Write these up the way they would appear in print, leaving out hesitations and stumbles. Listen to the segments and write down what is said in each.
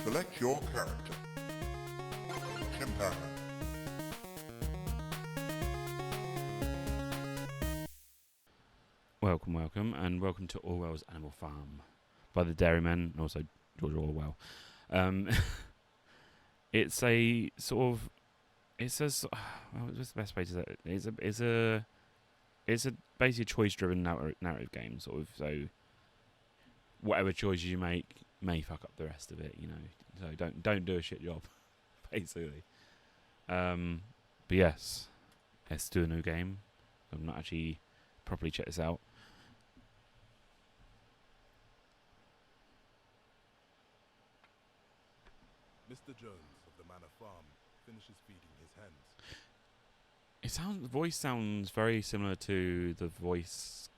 Select your character. Chimpanzee. Welcome, and welcome to Orwell's Animal Farm by the Dairyman, and also George Orwell. It's a sort of, what's the best way to say it? It's a basically a choice-driven narrative game, sort of. So whatever choices you make may fuck up the rest of it, you know. So don't do a shit job, basically. But yes, let's do a new game. I've not actually properly checked this out. Mr. Jones of the Manor Farm finishes feeding his hens. The voice sounds very similar to the voice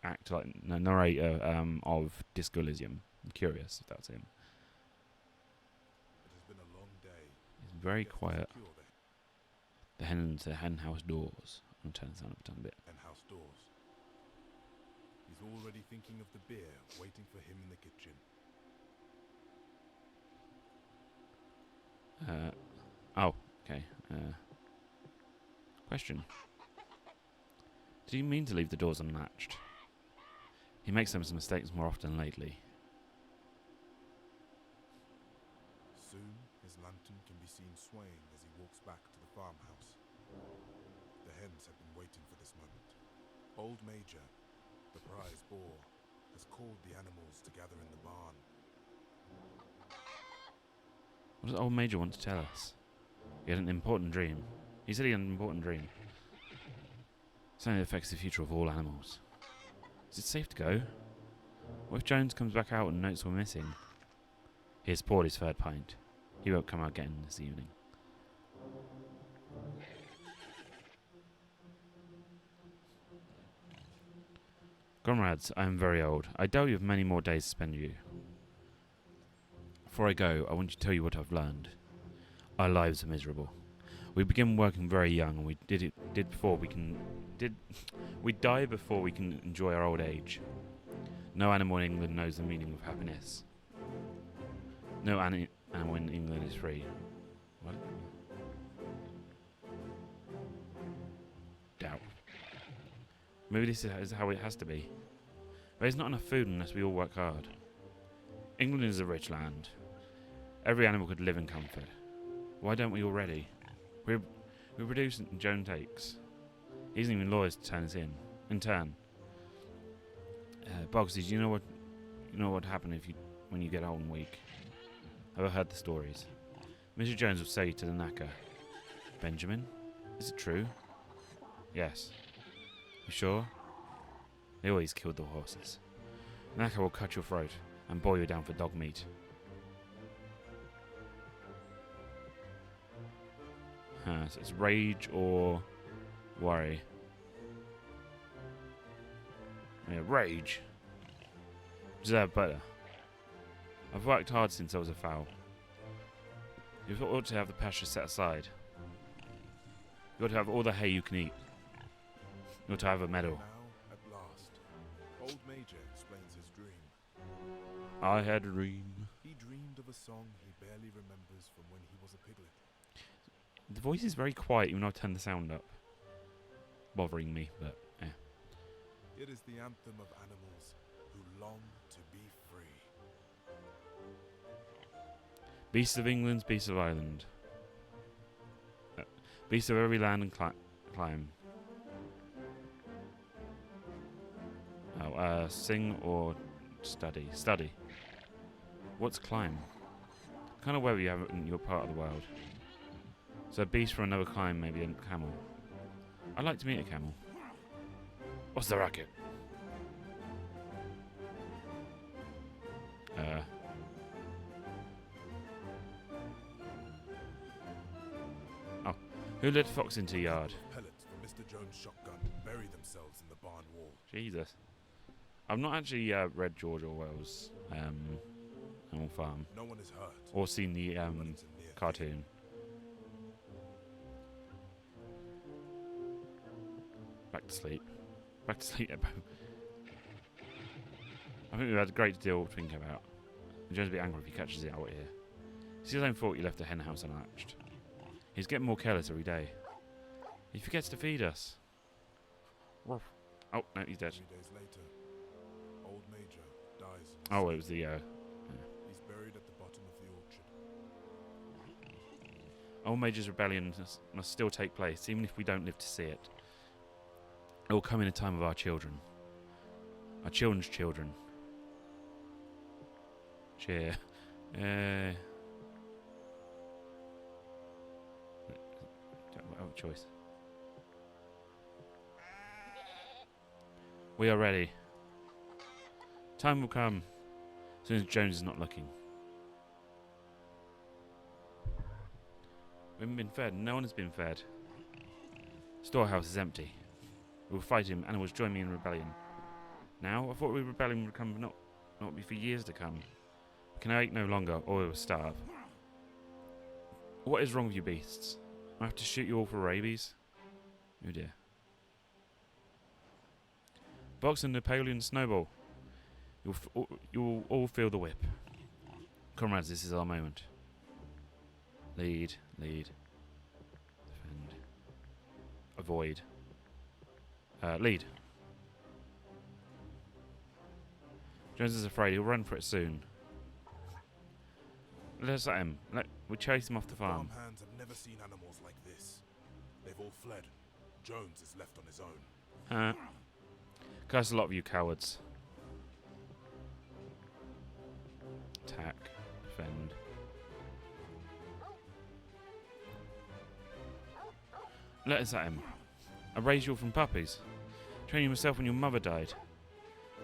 actor, like narrator of Disco Elysium. I'm curious if that's him. It has been a long day. It's very quiet. The hen house doors. I'm turning the sound up a tiny bit. Hen house doors. He's already thinking of the beer waiting for him in the kitchen. Okay. Question. Do you mean to leave the doors unlatched? He makes some mistakes more often lately. Soon, his lantern can be seen swaying as he walks back to the farmhouse. The hens have been waiting for this moment. Old Major, the prize boar, has called the animals to gather in the barn. What does old Major want to tell us? He had an important dream. He said he had an important dream. Something that affects the future of all animals. Is it safe to go? What if Jones comes back out and notes we're missing? He has poured his third pint. He won't come out again this evening. Comrades, I am very old. I doubt you have many more days to spend with you. Before I go, I want to tell you what I've learned. Our lives are miserable. We begin working very young, and we we die before we can enjoy our old age. No animal in England knows the meaning of happiness. No animal in England is free. What? Doubt. Maybe this is how it has to be. There's not enough food unless we all work hard. England is a rich land. Every animal could live in comfort. Why don't we already? We produce and Joan takes. He isn't even lawyers to turn us in. In turn. Bogsy, do you know what would happen when you get old and weak? I've heard the stories. Mr. Jones will say to the knacker, Benjamin, is it true? Yes. You sure? They always killed the horses. The knacker will cut your throat and boil you down for dog meat. So it's rage or worry. Yeah, rage. Deserve better. I've worked hard since I was a foal. You ought to have the pasture set aside. You ought to have all the hay you can eat. You ought to have a medal. Now, at last, Old Major explains his dream. I had a dream. He dreamed of a song he barely remembers from when he was a piglet. The voice is very quiet even though I turned the sound up. Bothering me, but yeah. It is the anthem of animals who long to be free. Beasts of England, beasts of Ireland. Beasts of every land and clime. Sing or study? Study. What's climb? Kind of where you have it in your part of the world. So a beast from another clime, maybe a camel. I'd like to meet a camel. What's the racket? Oh. Who let Fox into the yard? Pellets from Mr. Jones' shotgun bury themselves in the barn wall. Jesus. I've not actually read George Orwell's Animal Farm. No one is hurt. Or seen the cartoon. Back to sleep. Back to sleep. I think we've had a great deal to think about. Jones will be angry if he catches it out here. It's his own fault you left the hen house unlatched. He's getting more careless every day. He forgets to feed us. Oh, no, he's dead. 3 days later, old Major dies. Oh, it was the, He's buried at the bottom of the orchard. Old Major's rebellion must still take place, even if we don't live to see it. It will come in a time of our children. Our children's children. Cheer. Don't have a choice. We are ready. Time will come, as soon as Jones is not looking. We haven't been fed. No one has been fed. Storehouse is empty. We will fight him. Animals join me in rebellion. Now? I thought rebellion would come not be for years to come. We can wait no longer, or we will starve. What is wrong with you beasts? I have to shoot you all for rabies? Oh dear. Box and Napoleon Snowball. You'll all feel the whip. Comrades, this is our moment. Lead. Defend. Avoid. Lead. Jones is afraid. He'll run for it soon. Let's let him. We chase him off the farm. Farm hands have never seen animals like this. They've all fled. Jones is left on his own. Curse a lot of you cowards. Attack. Defend. Let us at him. I raised you all from puppies. Training myself when your mother died.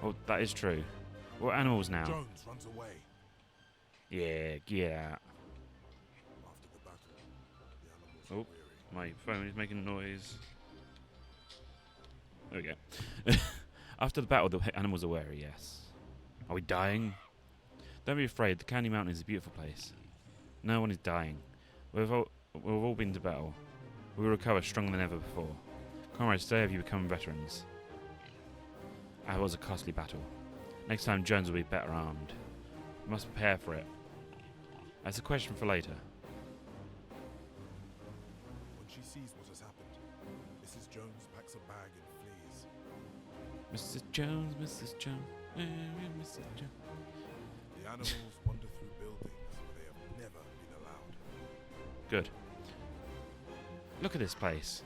Oh, that is true. We're animals now. Jones runs away. Yeah, get out. After the battle, the animals Oh. are weary. My phone is making noise. There we go. After the battle, the animals are wary, yes. Are we dying? Don't be afraid. The Candy Mountain is a beautiful place. No one is dying. We've all been to battle. We will recover stronger than ever before. Comrades, today have you become veterans. It was a costly battle. Next time, Jones will be better armed. We must prepare for it. That's a question for later. When she sees what has happened, Mrs. Jones packs a bag and flees. Mrs. Jones, Mrs. Jones, Mrs. Jones. The animals wander through buildings where they have never been allowed. Good. Look at this place.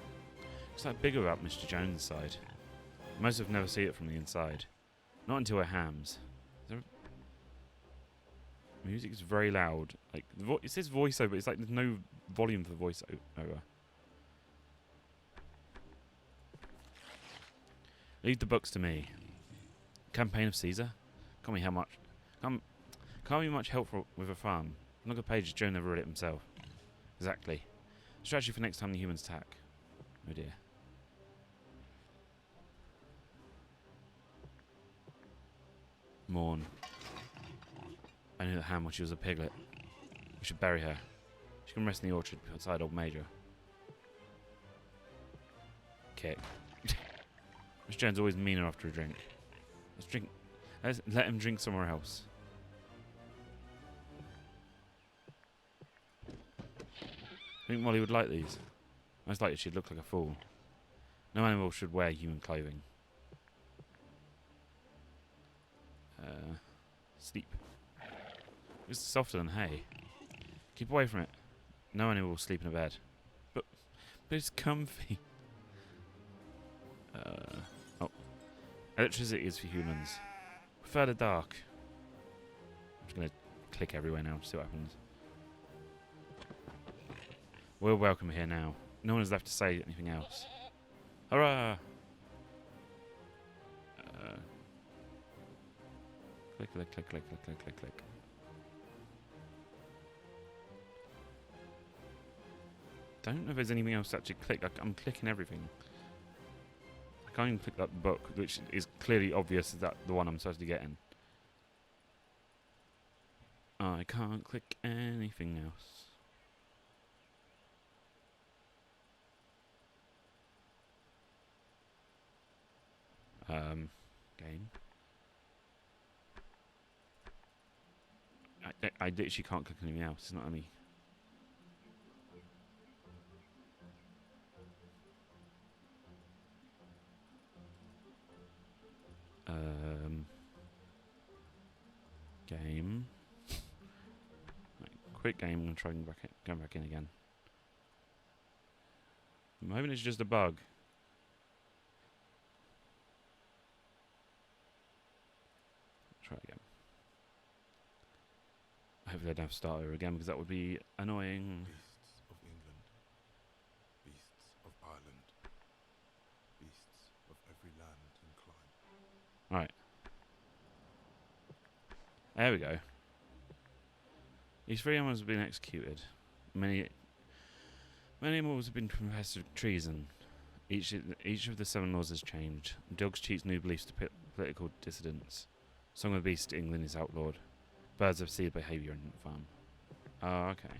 It's like bigger up Mr. Jones' side. Most have never seen it from the inside. Not until we're hams. Music is very loud. Like it says voiceover, it's like there's no volume for voiceover. Leave the books to me. Campaign of Caesar? Can't be much help with a farm. Look at pages, Joe never read it himself. Exactly. Strategy for next time the humans attack. Oh dear. Mourn. I knew the ham when she was a piglet. We should bury her. She can rest in the orchard outside old Major. Kick. Miss Jones always meaner after a drink. Let's let him drink somewhere else. I think Molly would like these. Most likely she'd look like a fool. No animal should wear human clothing. Sleep. It's softer than hay. Keep away from it. No animal will sleep in a bed. But it's comfy. Oh. Electricity is for humans. Prefer the dark. I'm just going to click everywhere now to see what happens. We're welcome here now. No one is left to say anything else. Hurrah! Click, click, click, click, click, click, click, click. Don't know if there's anything else to actually click. I'm clicking everything. I can't even click that book, which is clearly obvious that the one I'm supposed to get in. I can't click anything else. Game. I literally can't click anything else. It's not let me. Game. Right, quit game. I'm gonna try and going back in again. I'm hoping it's just a bug. Try again. Hopefully I don't have to start over again because that would be annoying. Beasts of England, beasts of Ireland, beasts of every land and clime. Right. There we go. These 3 animals have been executed. Many animals have been confessed of treason. Each of the 7 laws has changed. Dogs cheats new beliefs to political dissidents. Song of the Beast, England is outlawed. Birds have seed behaviour in the farm. Oh, okay.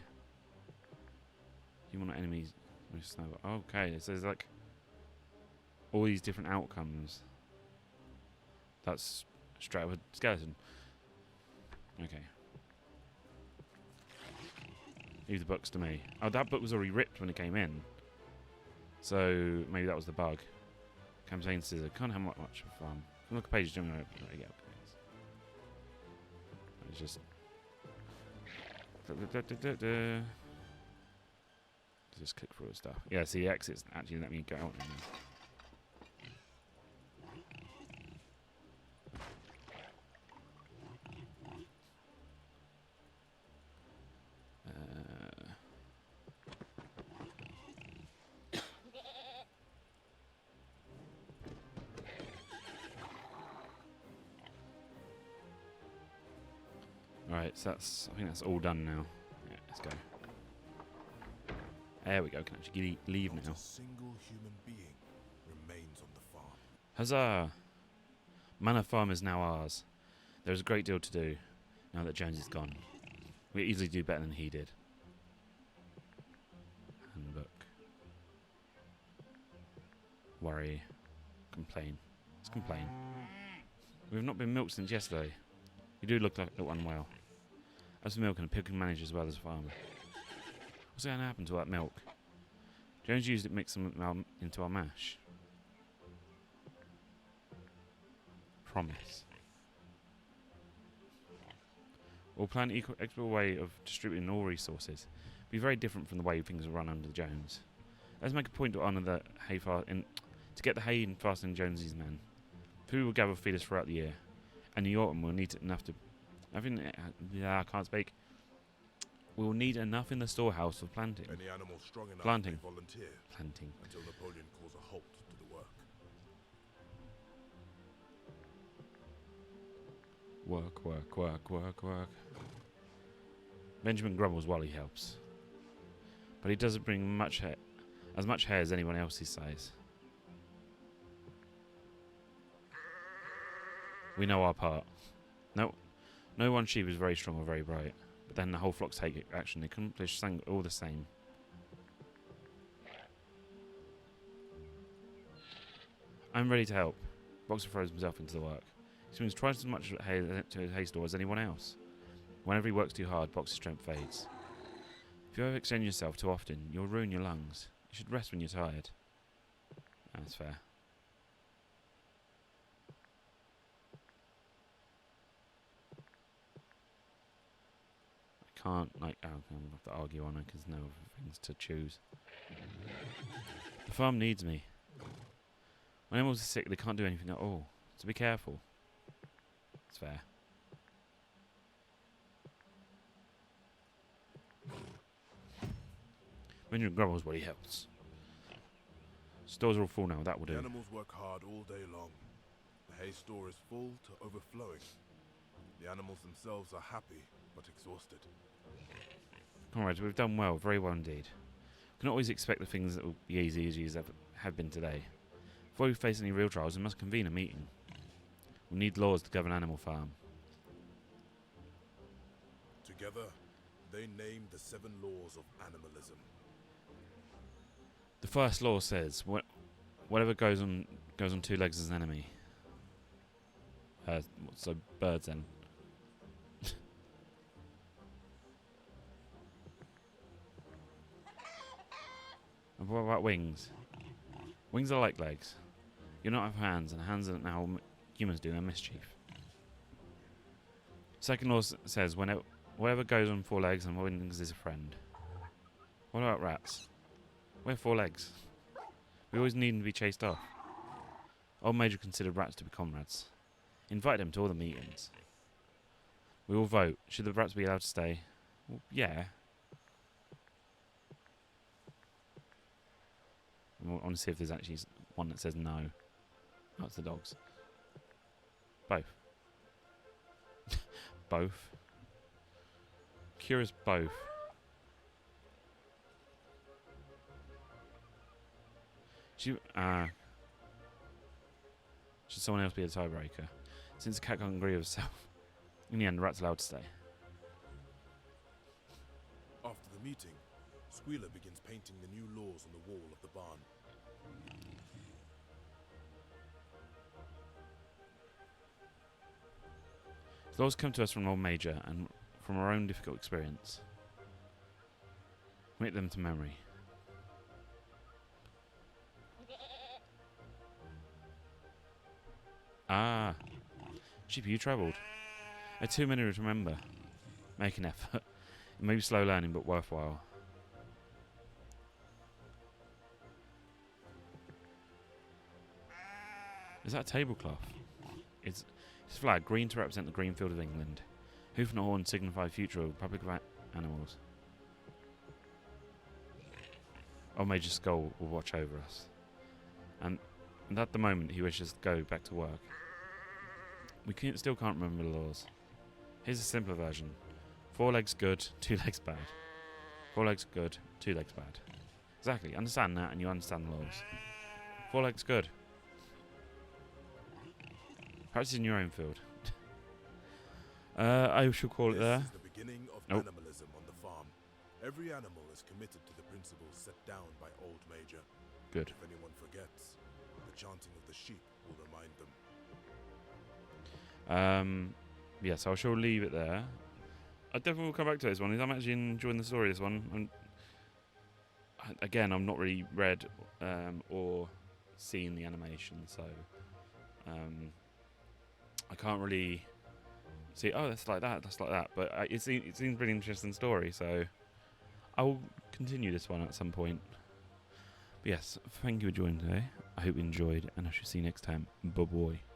You want enemies with snow. Okay, so there's like all these different outcomes. That's straight up a skeleton. Okay. Leave the books to me. Oh, that book was already ripped when it came in. So maybe that was the bug. Campaign scissor. Can't have much of fun. Look at page. Don't know. Yeah. It's just. Just click through stuff. Yeah. See, exits actually let me go out now. Right, so I think that's all done now. Yeah, let's go. There we go, can actually leave Not now. a single human being remains on the farm. Huzzah! Manor Farm is now ours. There is a great deal to do, now that Jones is gone. We easily do better than he did. Handbook. Worry. Complain. Let's complain. We have not been milked since yesterday. You do look unwell. As for milk, and a pig can manage as well as a farmer. What's going to happen to that milk? Jones used it mixed some into our mash. Promise. We'll plan an equitable way of distributing all resources. Be very different from the way things are run under Jones. Let's make a point to honour the hay to get the hay in faster than Jonesy's men. Food will gather feed us throughout the year, and in the autumn we'll need enough to. I can't speak. We will need enough in the storehouse for planting. Any animal strong enough Planting. may volunteer Planting. until Napoleon calls a halt to the work. Work. Benjamin grumbles while he helps, but he doesn't bring as much hair as anyone else his size. We know our part. No one sheep is very strong or very bright, but then the whole flock take action. They accomplish something all the same. I'm ready to help. Boxer throws himself into the work. He swings twice as much hay to his hay store as anyone else. Whenever he works too hard, Boxer's strength fades. If you overextend yourself too often, you'll ruin your lungs. You should rest when you're tired. That's fair. I can't, I'm going to have to argue on it because there's no other things to choose. The farm needs me. When animals are sick, they can't do anything at all. So be careful. It's fair. When you're grumbles, what he helps. Stores are all full now, that will The do. animals work hard all day long. The hay store is full to overflowing. The animals themselves are happy, but exhausted. Comrades, we've done well, very well indeed. We cannot always expect the things that will be as easy as have been today. Before we face any real trials, we must convene a meeting. We need laws to govern Animal Farm. Together, they name the 7 laws of animalism. The first law says, whatever goes on 2 legs is an enemy. So birds then. And what about wings? Wings are like legs. You don't have hands, and hands are now humans do their mischief. Second law says whatever goes on four legs and wings is a friend. What about rats? We have four legs. We always need them to be chased off. Old Major considered rats to be comrades. He invited them to all the meetings. We all vote. Should the rats be allowed to stay? Well, yeah. I want to see if there's actually one that says no. Oh, it's the dogs. Both. Both. Curious both. Should someone else be the tiebreaker? Since the cat can't agree with herself. In the end, the rat's allowed to stay. After the meeting, Squealer begins painting the new laws on the wall of the barn. The laws come to us from Old Major and from our own difficult experience. Commit them to memory. Ah. Sheep, you travelled. A 2 minutes to remember. Make an effort. It may be slow learning, but worthwhile. Is that a tablecloth? It's flag, green to represent the green field of England. Hoof and horn signify future republic of animals. Old Major Skull will watch over us. And at the moment he wishes to go back to work. We still can't remember the laws. Here's a simpler version. 4 legs good, 2 legs bad. 4 legs good, 2 legs bad. Exactly, understand that and you understand the laws. 4 legs good. Practice in your own field. I shall call it there. This is the beginning of animalism on the farm. Every animal is committed to the principles set down by Old Major. Good. If anyone forgets, the chanting of the sheep will remind them. Yes, I shall leave it there. I definitely will come back to this one. I'm actually enjoying the story of this one. Again, I'm not really read or seen the animation, so I can't really see, oh, that's like that. But it seems a really interesting story, so I will continue this one at some point. But yes, thank you for joining today. I hope you enjoyed, and I shall see you next time. Bye-bye.